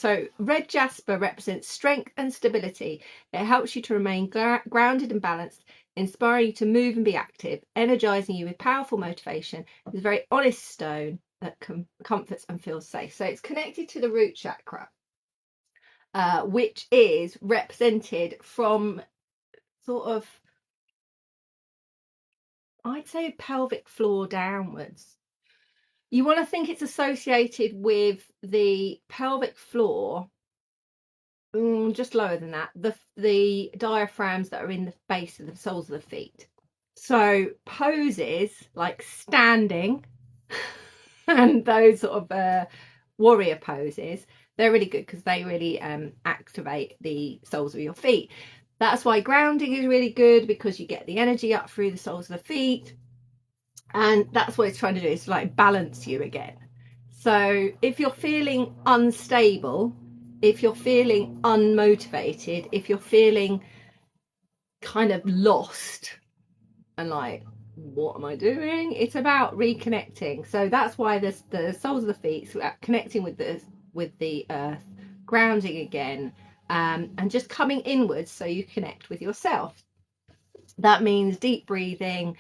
So red jasper represents strength and stability. It helps you to remain grounded and balanced, inspiring you to move and be active, energizing you with powerful motivation. It's a very honest stone that comforts and feels safe. So it's connected to the root chakra, which is represented from sort of, I'd say, pelvic floor downwards. You want to think it's associated with the pelvic floor, just lower than that, the diaphragms that are in the base of the soles of the feet. So poses like standing and those sort of warrior poses, they're really good because they really activate the soles of your feet. That's why grounding is really good, because you get the energy up through the soles of the feet, and that's what it's trying to do, is like balance you again. So if you're feeling unstable, if you're feeling unmotivated, if you're feeling kind of lost and like, what am I doing? It's about reconnecting. So that's why the soles of the feet, so connecting with the earth, grounding again, and just coming inwards so you connect with yourself. That means deep breathing.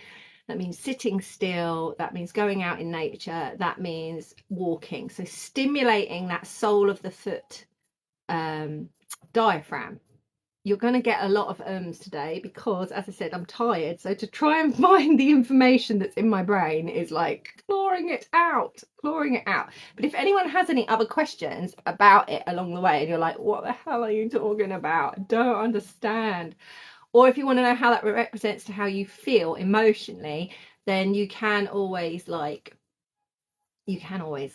That means sitting still. That means going out in nature. That means walking. So stimulating that sole of the foot diaphragm. You're going to get a lot of ums today because, as I said, I'm tired. So to try and find the information that's in my brain is like clawing it out. But if anyone has any other questions about it along the way and you're like, what the hell are you talking about? I don't understand. Or if you want to know how that represents to how you feel emotionally, then you can always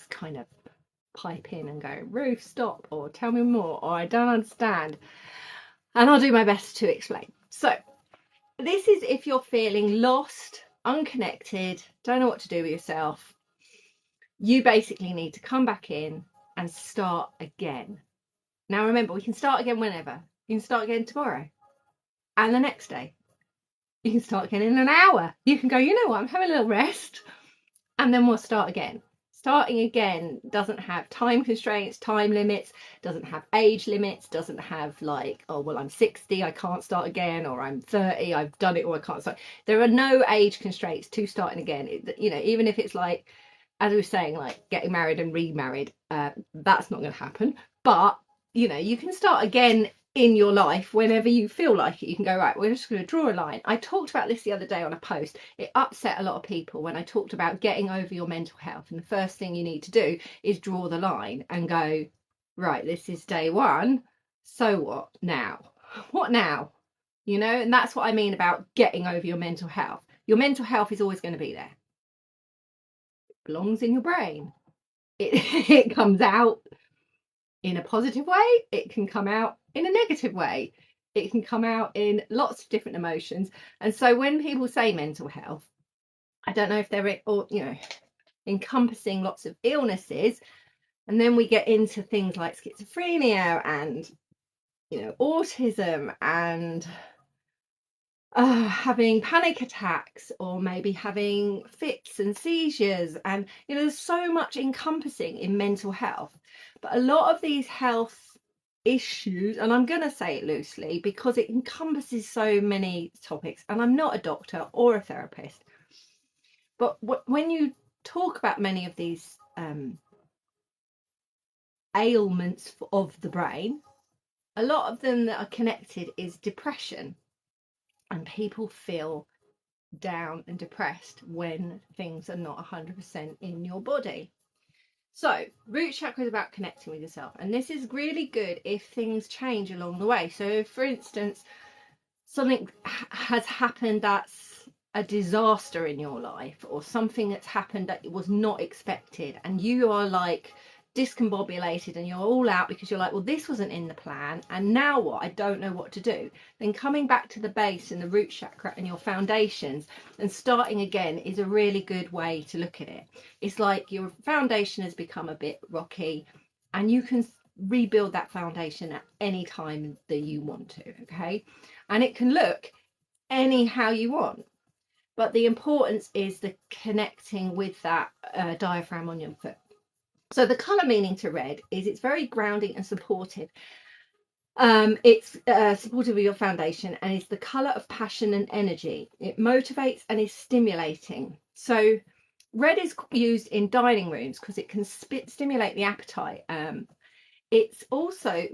kind of pipe in and go, Ruth, stop, or tell me more, or I don't understand. And I'll do my best to explain. So this is if you're feeling lost, unconnected, don't know what to do with yourself. You basically need to come back in and start again. Now remember, we can start again whenever. You can start again tomorrow and the next day. You can start again in an hour. You can go, you know what, I'm having a little rest, and then we'll start again. Starting again doesn't have time constraints, time limits, doesn't have age limits, doesn't have like, oh, well, I'm 60, I can't start again, or I'm 30, I've done it, or I can't start. There are no age constraints to starting again. You know, even if it's like, as we were saying, like getting married and remarried, that's not going to happen. But, you know, you can start again in your life whenever you feel like it. You can go, right, we're just going to draw a line. I talked about this the other day on a post. It upset a lot of people when I talked about getting over your mental health, and the first thing you need to do is draw the line and go, right, this is day one, so what now? What now? You know, and that's what I mean about getting over your mental health. Your mental health is always going to be there. It belongs in your brain. It comes out in a positive way, it can come out in a negative way, it can come out in lots of different emotions. And so when people say mental health, I don't know if they're, or you know, encompassing lots of illnesses, and then we get into things like schizophrenia and, you know, autism and having panic attacks, or maybe having fits and seizures, and you know, there's so much encompassing in mental health. But a lot of these health issues, and I'm going to say it loosely because it encompasses so many topics, and I'm not a doctor or a therapist, but when you talk about many of these ailments of the brain, a lot of them that are connected is depression, and people feel down and depressed when things are not 100% in your body. So root chakra is about connecting with yourself, and this is really good if things change along the way. So if, for instance, something has happened that's a disaster in your life, or something that's happened that was not expected, and you are like discombobulated and you're all out because you're like, well, this wasn't in the plan, and now what? I don't know what to do. Then coming back to the base and the root chakra and your foundations and starting again is a really good way to look at it. It's like your foundation has become a bit rocky, and you can rebuild that foundation at any time that you want to, okay? And it can look any how you want, but the importance is the connecting with that diaphragm on your foot. So the color meaning to red is it's very grounding and supportive. It's supportive of your foundation, and is the color of passion and energy. It motivates and is stimulating. So red is used in dining rooms because it can stimulate the appetite. It's also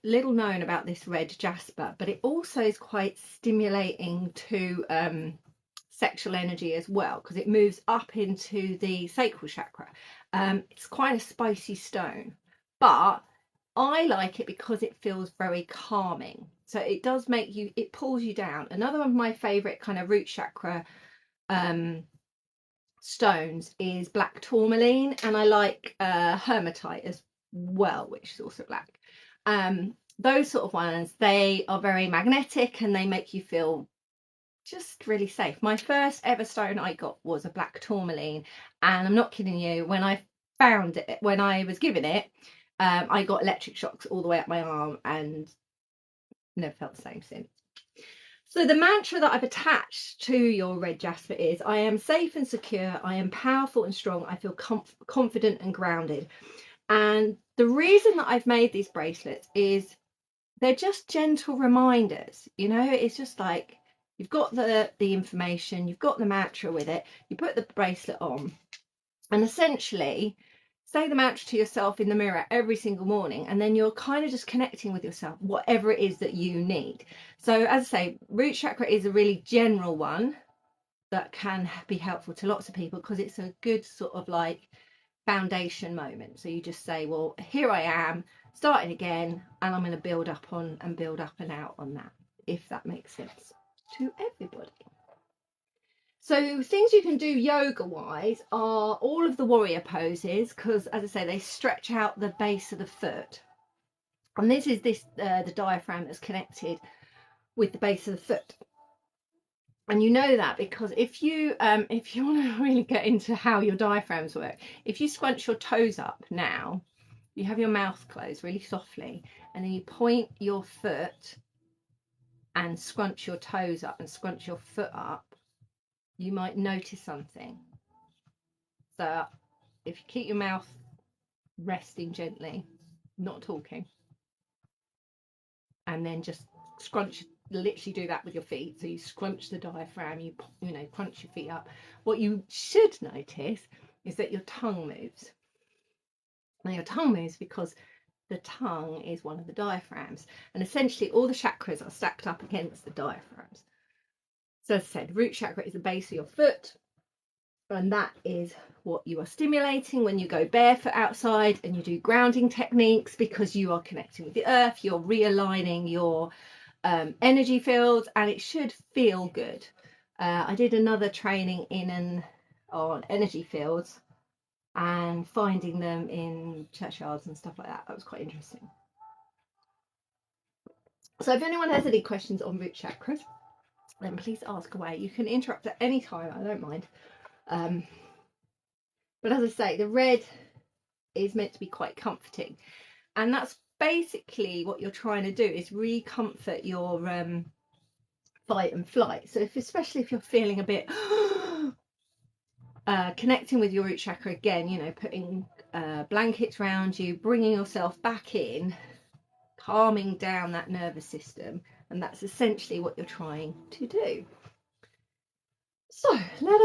little known about this red jasper, but it also is quite stimulating to sexual energy as well, because it moves up into the sacral chakra. It's quite a spicy stone, but I like it because it feels very calming. So it does make you, it pulls you down. Another one of my favorite kind of root chakra stones is black tourmaline, and I like hematite as well, which is also black. Those sort of ones, they are very magnetic and they make you feel just really safe. My first ever stone I got was a black tourmaline, and I'm not kidding you, when I found it, when I was given it, I got electric shocks all the way up my arm and never felt the same since. So the mantra that I've attached to your red jasper is, I am safe and secure, I am powerful and strong, I feel confident and grounded. And the reason that I've made these bracelets is they're just gentle reminders. You know, it's just like you've got the information, you've got the mantra with it, you put the bracelet on, and essentially say the mantra to yourself in the mirror every single morning, and then you're kind of just connecting with yourself, whatever it is that you need. So as I say, root chakra is a really general one that can be helpful to lots of people because it's a good sort of like foundation moment. So you just say, well, here I am starting again, and I'm going to build up on and build up and out on that, if that makes sense to everybody. So things you can do yoga wise are all of the warrior poses, because as I say, they stretch out the base of the foot, and this is the diaphragm that's connected with the base of the foot. And you know that because if you want to really get into how your diaphragms work, if you scrunch your toes up now, you have your mouth closed really softly, and then you point your foot and scrunch your toes up and scrunch your foot up, you might notice something. So if you keep your mouth resting gently, not talking, and then just scrunch, literally do that with your feet. So you scrunch the diaphragm, you know, crunch your feet up. What you should notice is that your tongue moves. Now your tongue moves because the tongue is one of the diaphragms, and essentially all the chakras are stacked up against the diaphragms. So as I said, root chakra is the base of your foot, and that is what you are stimulating when you go barefoot outside and you do grounding techniques, because you are connecting with the earth, you're realigning your energy fields, and it should feel good. I did another training on energy fields and finding them in churchyards and stuff like that. That was quite interesting. So if anyone has any questions on root chakras, then please ask away. You can interrupt at any time, I don't mind. But as I say, the red is meant to be quite comforting, and that's basically what you're trying to do, is re-comfort your fight and flight. So especially if you're feeling a bit connecting with your root chakra again, you know, putting blankets around you, bringing yourself back in, calming down that nervous system, and that's essentially what you're trying to do. So let us